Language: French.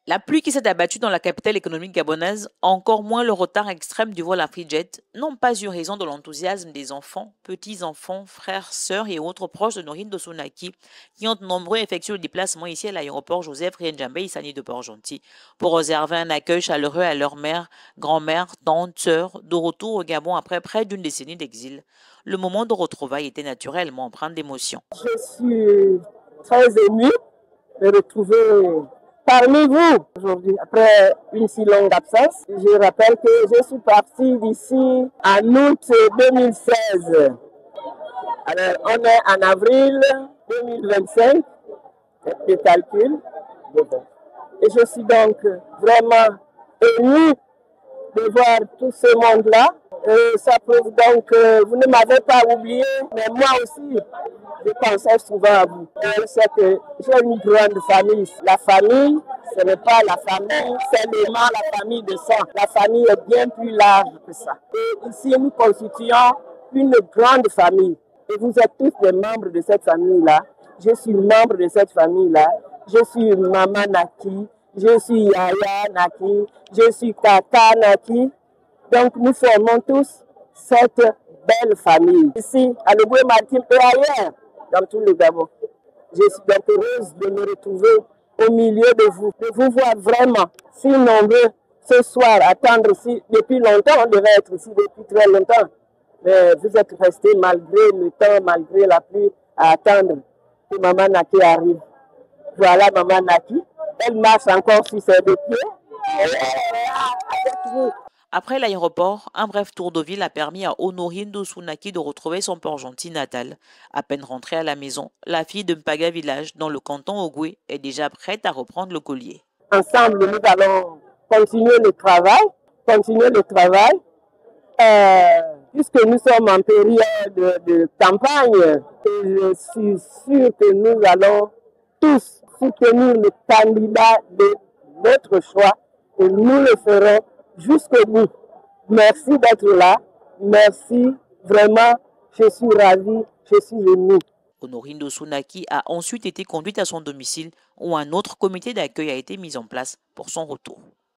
La pluie qui s'est abattue dans la capitale économique gabonaise, encore moins le retard extrême du vol AfriJet, n'ont pas eu raison de l'enthousiasme des enfants, petits-enfants, frères, sœurs et autres proches de Nourine Dossounaki, qui ont nombreux effectué le déplacement ici à l'aéroport Joseph Rienjambe Issani de Port-Gentil pour réserver un accueil chaleureux à leur mère, grand-mère, tante, sœur, de retour au Gabon après près d'une décennie d'exil. Le moment de retrouvailles était naturellement empreint d'émotion. Je suis très émue de retrouver parmi vous aujourd'hui, après une si longue absence. Je rappelle que je suis partie d'ici en août 2016. Alors, on est en avril 2025, le calcul. Et je suis donc vraiment émue de voir tout ce monde-là. Ça prouve donc que vous ne m'avez pas oublié, mais moi aussi, je pensais souvent à vous. Je sais que j'ai une grande famille. La famille, ce n'est pas la famille seulement la famille de sang. La famille est bien plus large que ça. Et ici, nous constituons une grande famille. Et vous êtes tous des membres de cette famille-là. Je suis membre de cette famille-là. Je suis Maman Naki. Je suis Yaya Naki. Je suis Tata Naki. Donc, nous formons tous cette belle famille. Ici, à Leboé-Maritime et ailleurs, dans tout le Gabon. Je suis donc heureuse de me retrouver au milieu de vous voir vraiment si nombreux ce soir, attendre ici depuis longtemps. On devait être ici depuis très longtemps. Mais vous êtes restés malgré le temps, malgré la pluie, à attendre que Maman Naki arrive. Voilà Maman Naki. Elle marche encore sur ses deux pieds. Avec vous. Après l'aéroport, un bref tour de ville a permis à Honorine Dossounaki de retrouver son Port-Gentil natal. À peine rentrée à la maison, la fille de Mpaga village, dans le canton Ogoué, est déjà prête à reprendre le collier. Ensemble, nous allons continuer le travail, puisque nous sommes en période de campagne. Et je suis sûre que nous allons tous soutenir le candidat de notre choix et nous le ferons jusqu'au bout. Merci d'être là. Merci. Vraiment, je suis ravie, je suis émue. Honorine Dossounaki a ensuite été conduite à son domicile où un autre comité d'accueil a été mis en place pour son retour.